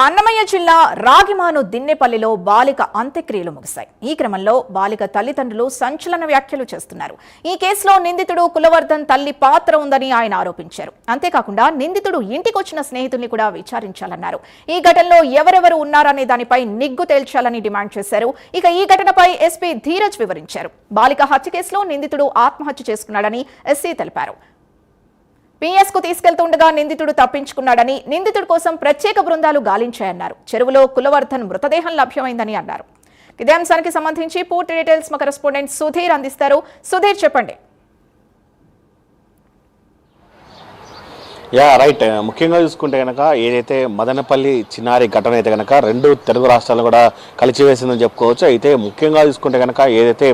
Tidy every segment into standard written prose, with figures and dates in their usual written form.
అన్నమయ్య జిల్లా రాగిమాను దిన్నెపల్లిలో బాలిక అంత్యక్రియలు ముగిశాయి. ఈ క్రమంలో బాలిక తల్లిదండ్రులు సంచలన వ్యాఖ్యలు చేస్తున్నారు. ఈ కేసులో నిందితుడు కులవర్ధన్ తల్లి పాత్ర ఉందని ఆయన ఆరోపించారు. అంతేకాకుండా నిందితుడు ఇంటికొచ్చిన స్నేహితుల్ని కూడా విచారించాలన్నారు. ఈ ఘటనలో ఎవరెవరు ఉన్నారనే దానిపై నిగ్గు తేల్చాలని డిమాండ్ చేశారు. ఇక ఈ ఘటనపై ఎస్పీ ధీరజ్ వివరించారు. బాలిక హత్య కేసులో నిందితుడు ఆత్మహత్య చేసుకున్నాడని ఎస్సీ తెలిపారు. పిఎస్ కు తీసుకెళ్తుండగా నిందితుడు తప్పించుకున్నాడని, నిందితుడి కోసం ప్రత్యేక బృందాలు గాలించాయన్నారు. చెరువులో కులవర్ధన్ మృతదేహం లభ్యమైందని అన్నారు. ఇదే అంశానికి సంబంధించి పూర్తి డీటెయిల్స్ మా కరెస్పాండెంట్ సుధీర్ అందిస్తారు. సుధీర్, చెప్పండి. రైట్. ముఖ్యంగా చూసుకుంటే కనుక ఏదైతే మదనపల్లి చిన్నారి ఘటన అయితే కనుక రెండు తెలుగు రాష్ట్రాలను కూడా కలిసివేసిందని చెప్పుకోవచ్చు. అయితే ముఖ్యంగా చూసుకుంటే కనుక ఏదైతే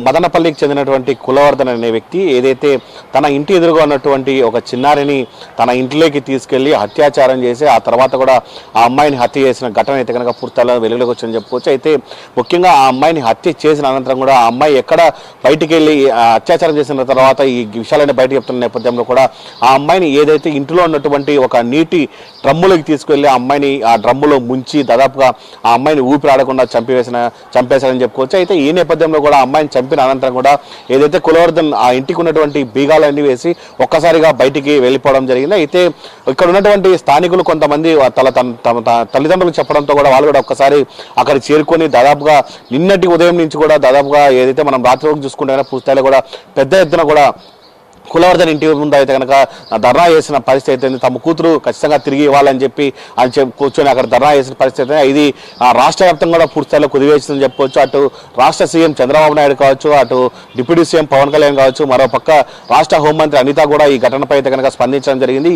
మదనపల్లికి చెందినటువంటి కులవర్ధన్ అనే వ్యక్తి ఏదైతే తన ఇంటి ఎదురుగా ఉన్నటువంటి ఒక చిన్నారిని తన ఇంట్లోకి తీసుకెళ్లి అత్యాచారం చేసి ఆ తర్వాత కూడా ఆ అమ్మాయిని హత్య చేసిన ఘటన అయితే కనుక పూర్తిగా వెలుగులోకి వచ్చిందని చెప్పుకోవచ్చు. అయితే ముఖ్యంగా ఆ అమ్మాయిని హత్య చేసిన అనంతరం కూడా ఆ అమ్మాయి ఎక్కడ బయటికి వెళ్ళి అత్యాచారం చేసిన తర్వాత ఈ విషయాలన్నీ బయటకు చెప్తున్న నేపథ్యంలో కూడా ఆ అమ్మాయిని ఏదైతే ఇంట్లో ఉన్నటువంటి ఒక నీటి డ్రమ్ములోకి తీసుకెళ్లి ఆ అమ్మాయిని ఆ డ్రమ్ములో ముంచి దాదాపుగా ఆ అమ్మాయిని ఊపిరాడకుండా చంపేశారని చెప్పుకోవచ్చు. అయితే ఈ నేపథ్యంలో కూడా అమ్మాయిని చంపిన అనంతరం కూడా ఏదైతే కులవర్ధన్ ఆ ఇంటికి ఉన్నటువంటి బీగాలన్నీ వేసి ఒక్కసారిగా బయటికి వెళ్ళిపోవడం జరిగింది. అయితే ఇక్కడ ఉన్నటువంటి స్థానికులు కొంతమంది తమ తల్లిదండ్రులు చెప్పడంతో కూడా వాళ్ళు కూడా ఒక్కసారి అక్కడ చేరుకొని దాదాపుగా నిన్నటి ఉదయం నుంచి కూడా దాదాపుగా ఏదైతే మనం రాత్రి వరకు చూసుకుంటే పూర్తిగా కూడా పెద్ద ఎత్తున కూడా కులవర్ధన్ ఇంటి ముందు అయితే కనుక ధర్నా చేసిన పరిస్థితి అయితే తమ కూతురు ఖచ్చితంగా తిరిగి ఇవ్వాలని చెప్పి కూర్చొని అక్కడ ధర్నా చేసిన పరిస్థితి. ఇది రాష్ట్ర వ్యాప్తంగా కూడా పూర్తిస్థాయిలో కుదివేసిందని చెప్పుకోవచ్చు. అటు రాష్ట్ర సీఎం చంద్రబాబు నాయుడు కావచ్చు, అటు డిప్యూటీ సీఎం పవన్ కళ్యాణ్ కావచ్చు, మరోపక్క రాష్ట్ర హోంమంత్రి అనిత కూడా ఈ ఘటనపై అయితే కనుక స్పందించడం జరిగింది.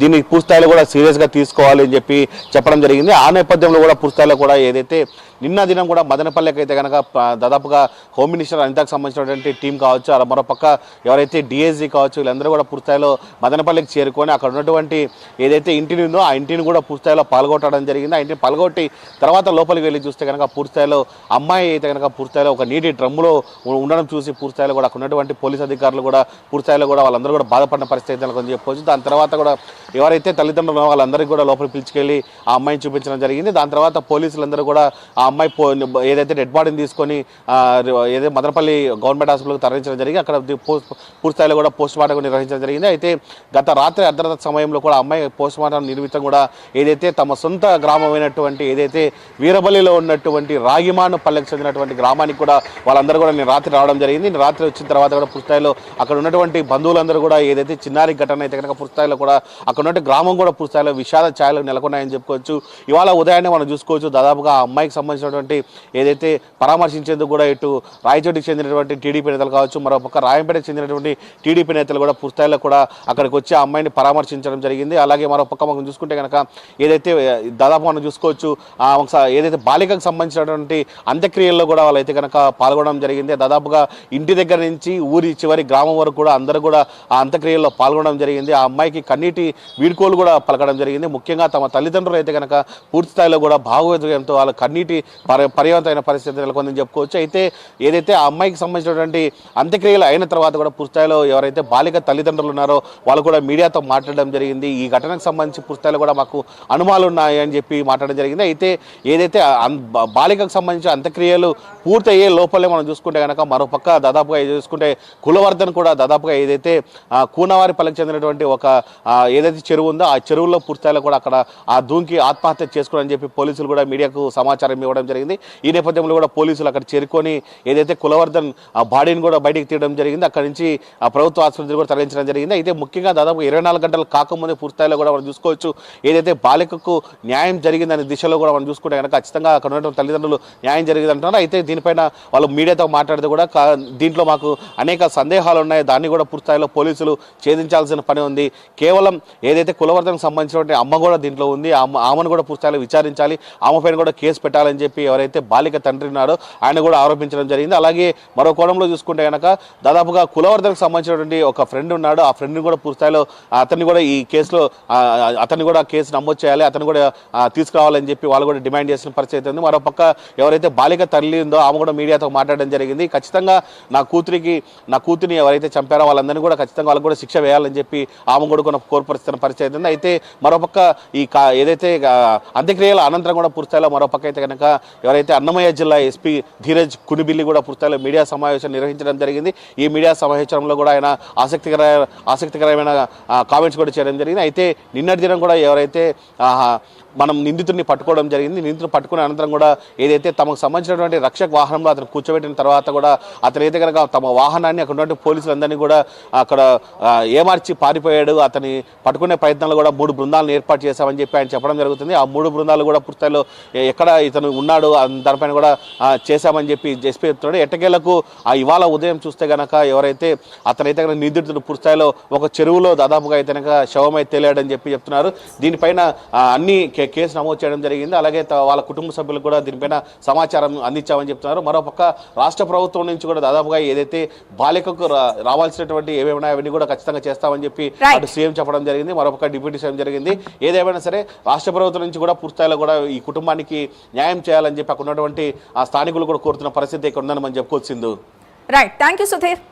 దీన్ని పూర్తిస్థాయిలో కూడా సీరియస్గా తీసుకోవాలి అని చెప్పి చెప్పడం జరిగింది. ఆ నేపథ్యంలో కూడా పూర్తిస్థాయిలో కూడా ఏదైతే నిన్న దినం కూడా మదనపల్లికి అయితే కనుక దాదాపుగా హోమ్ మినిస్టర్ అనితకు సంబంధించినటువంటి టీం కావచ్చు, మరోపక్క ఎవరైతే డిఎస్జీ కావచ్చు, వీళ్ళందరూ కూడా పూర్తిస్థాయిలో మదనపల్లికి చేరుకొని అక్కడ ఉన్నటువంటి ఏదైతే ఇంటిని ఉందో ఆ ఇంటిని కూడా పూర్తిస్థాయిలో పాల్గొట్టడం జరిగింది. ఆ ఇంటిని పాల్గొట్టి తర్వాత లోపలికి వెళ్ళి చూస్తే కనుక పూర్తిస్థాయిలో అమ్మాయి అయితే కనుక పూర్తిస్థాయిలో ఒక నీటి డ్రమ్ములో ఉండడం చూసి పూర్తిస్థాయిలో కూడా అక్కడ ఉన్నటువంటి పోలీస్ అధికారులు కూడా పూర్తిస్థాయిలో కూడా వాళ్ళందరూ కూడా బాధపడిన పరిస్థితి అని చెప్పవచ్చు. దాని తర్వాత కూడా ఎవరైతే తల్లిదండ్రులు వాళ్ళందరికీ కూడా లోపలికి పిలిచుకెళ్ళి ఆ అమ్మాయిని చూపించడం జరిగింది. దాని తర్వాత పోలీసులందరూ కూడా ఆ అమ్మాయి ఏదైతే డెడ్ బాడీని తీసుకొని ఏదైతే మదనపల్లి గవర్నమెంట్ హాస్పిటల్కి తరలించడం జరిగింది. అక్కడ పూర్తిస్థాయిలో కూడా పోస్ట్ మార్టం నిర్వహించడం జరిగింది. అయితే గత రాత్రి అర్ధరాత్రి సమయంలో కూడా అమ్మాయి పోస్ట్ మార్టం నిమిత్తం కూడా ఏదైతే తమ సొంత గ్రామమైనటువంటి ఏదైతే వీరబల్లిలో ఉన్నటువంటి రాగిమాను పల్లెకి చెందినటువంటి గ్రామానికి కూడా వాళ్ళందరూ కూడా నేను రాత్రి రావడం జరిగింది. రాత్రి వచ్చిన తర్వాత కూడా పూర్తిస్థాయిలో అక్కడ ఉన్నటువంటి బంధువులందరూ కూడా ఏదైతే చిన్నారి ఘటన అయితే కనుక పూర్తిస్థాయిలో కూడా అక్కడ ఉన్నటువంటి గ్రామం కూడా పూర్తిస్థాయిలో విషాద ఛాయలు నెలకొన్నాయని చెప్పుకోవచ్చు. ఇవాళ ఉదయాన్నే మనం చూసుకోవచ్చు. దాదాపుగా ఆ అమ్మాయికి సంబంధించినటువంటి ఏదైతే పరామర్శించేందుకు కూడా ఇటు రాయచోటికి చెందినటువంటి టీడీపీ నేతలు కావచ్చు, మరోపక్క రాయంపేటకు చెందినటువంటి టీడీపీ నేతలు కూడా పూర్తిస్థాయిలో కూడా అక్కడికి వచ్చి ఆ అమ్మాయిని పరామర్శించడం జరిగింది. అలాగే మరోపక్క మనం చూసుకుంటే కనుక ఏదైతే దాదాపు మనం చూసుకోవచ్చు ఏదైతే బాలికకు సంబంధించినటువంటి అంత్యక్రియల్లో కూడా వాళ్ళైతే కనుక పాల్గొనడం జరిగింది. దాదాపుగా ఇంటి దగ్గర నుంచి ఊరి చివరి గ్రామం వరకు కూడా అందరూ కూడా ఆ అంత్యక్రియల్లో పాల్గొనడం జరిగింది. ఆ అమ్మాయికి కన్నీటి వీడ్కోలు కూడా పలకడం జరిగింది. ముఖ్యంగా తమ తల్లిదండ్రులు అయితే కనుక పూర్తిస్థాయిలో కూడా భావోద్వేగంతో వాళ్ళ కన్నీటి పర్యవంతమైన పరిస్థితి నెలకొందని చెప్పుకోవచ్చు. అయితే ఏదైతే ఆ అమ్మాయికి సంబంధించినటువంటి అంత్యక్రియలు అయిన తర్వాత కూడా పూర్తిస్థాయిలో ఎవరైతే బాలిక తల్లిదండ్రులు ఉన్నారో వాళ్ళు కూడా మీడియాతో మాట్లాడడం జరిగింది. ఈ ఘటనకు సంబంధించి పూర్తిస్థాయిలో కూడా మాకు అనుమానాలు ఉన్నాయి అని చెప్పి మాట్లాడడం జరిగింది. అయితే ఏదైతే బాలికకు సంబంధించి అంత్యక్రియలు పూర్తయ్యే లోపలే మనం చూసుకుంటే కనుక మరోపక్క దాదాపుగా చూసుకుంటే కులవర్ధన్ కూడా దాదాపుగా ఏదైతే కూనవారి పల్లెకి చెందినటువంటి ఒక ఏదైతే చెరువు ఉందో ఆ చెరువులో పూర్తిస్థాయిలో కూడా అక్కడ ఆ దూకి ఆత్మహత్య చేసుకోవాలని చెప్పి పోలీసులు కూడా మీడియాకు సమాచారం ఇవ్వడం జరిగింది. ఈ నేపథ్యంలో కూడా పోలీసులు అక్కడ చేరుకొని ఏదైతే కులవర్ధన్ ఆ బాడీని కూడా బయటికి తీయడం జరిగింది. అక్కడి నుంచి ఆ ప్రభుత్వ ఆసుపత్రి కూడా తరలించడం జరిగింది. అయితే ముఖ్యంగా దాదాపు 24 గంటలు కాకముందే పూర్తిస్థాయిలో కూడా మనం చూసుకోవచ్చు. ఏదైతే బాలికకు న్యాయం జరిగిందనే దిశలో కూడా మనం చూసుకుంటే కనుక ఖచ్చితంగా అక్కడ ఉన్నటువంటి తల్లిదండ్రులు న్యాయం జరిగింది అంటున్నారు. అయితే దీనిపైన వాళ్ళు మీడియాతో మాట్లాడితే కూడా దీంట్లో మాకు అనేక సందేహాలు ఉన్నాయి, దాన్ని కూడా పూర్తిస్థాయిలో పోలీసులు ఛేదించాల్సిన పని ఉంది. కేవలం ఏదైతే కులవర్ధనకు సంబంధించినటువంటి అమ్మ కూడా దీంట్లో ఉంది, ఆమెను కూడా పూర్తిస్థాయిలో విచారించాలి, ఆమె పైన కూడా కేసు పెట్టాలని చెప్పి ఎవరైతే బాలిక తండ్రి ఉన్నాడో ఆయన కూడా ఆరోపించడం జరిగింది. అలాగే మరో కోణంలో చూసుకుంటే కనుక దాదాపుగా కులవర్ధనకు సంబంధించినటువంటి ఒక ఫ్రెండ్ ఉన్నాడు. ఆ ఫ్రెండ్ కూడా పూర్తిస్థాయిలో అతన్ని కూడా ఈ కేసులో అతన్ని కూడా కేసు నమోదు చేయాలి, అతను కూడా తీసుకురావాలని చెప్పి వాళ్ళు కూడా డిమాండ్ చేసిన పరిస్థితి ఉంది. మరోపక్క ఎవరైతే బాలిక తల్లి ఉందో ఆమె కూడా మీడియాతో మాట్లాడడం జరిగింది. ఖచ్చితంగా నా కూతురిని ఎవరైతే చంపారో వాళ్ళందరినీ కూడా ఖచ్చితంగా వాళ్ళకి కూడా శిక్ష వేయాలని చెప్పి ఆమె కూడా కోర్పరుస్తున్న పరిస్థితి ఉంది. అయితే మరోపక్క ఏదైతే అంత్యక్రియల అనంతరం కూడా పూర్తిస్థాయిలో మరోపక్క అయితే కనుక ఎవరైతే అన్నమయ్య జిల్లా ఎస్పీ ధీరజ్ కునిబిల్లి కూడా పూర్తిస్థాయిలో మీడియా సమావేశం నిర్వహించడం జరిగింది. ఈ మీడియా సమావేశంలో కూడా ఆయన ఆసక్తికరమైన కామెంట్స్ కూడా చేయడం జరిగింది. అయితే నిన్నటి దినం కూడా ఎవరైతే మనం నిందితుడిని పట్టుకోవడం జరిగింది. నిందితుడిని పట్టుకున్న అనంతరం కూడా ఏదైతే తమకు సంబంధించినటువంటి రక్షక వాహనంలో అతను కూర్చోబెట్టిన తర్వాత కూడా అతనైతే కనుక తమ వాహనాన్ని అక్కడ ఉన్నటువంటి పోలీసులందరినీ కూడా అక్కడ ఏమార్చి పారిపోయాడు. అతని పట్టుకునే ప్రయత్నాలు కూడా 3 బృందాలను ఏర్పాటు చేశామని చెప్పి ఆయన చెప్పడం జరుగుతుంది. ఆ 3 బృందాలు కూడా పూర్తిస్థాయిలో ఎక్కడ ఇతను ఉన్నాడు దానిపైన కూడా చేశామని చెప్పి ఎస్పీ చెప్తున్నాడు. ఎట్టకేలకు ఇవాళ ఉదయం చూస్తే కనుక ఎవరైతే అతనైతే కనుక నిందితుడు పూర్తిస్థాయిలో ఒక చెరువులో దాదాపుగా అయితే కనుక శవమై తేలాడని చెప్పి చెప్తున్నారు. దీనిపైన అన్ని కేసు నమోదు చేయడం జరిగింది. అలాగే వాళ్ళ కుటుంబ సభ్యులకు కూడా దీనిపైన సమాచారం అందించామని చెప్తున్నారు. మరోపక్క రాష్ట్ర ప్రభుత్వం నుంచి కూడా దాదాపుగా ఏదైతే బాలికకు రావాల్సినటువంటి ఏమేమైనా అవన్నీ కూడా ఖచ్చితంగా చేస్తామని చెప్పి అటు సీఎం చెప్పడం జరిగింది. మరోపక్క డిప్యూటీ సీఎం జరిగింది. ఏదేమైనా సరే రాష్ట్ర ప్రభుత్వం నుంచి కూడా పూర్తిస్థాయిలో కూడా ఈ కుటుంబానికి న్యాయం చేయాలని చెప్పి అక్కడ ఉన్నటువంటి ఆ స్థానికులు కూడా కోరుతున్న పరిస్థితి ఇక్కడ ఉందని మనం చెప్పుకోవచ్చు. Right, thank you Sudheer.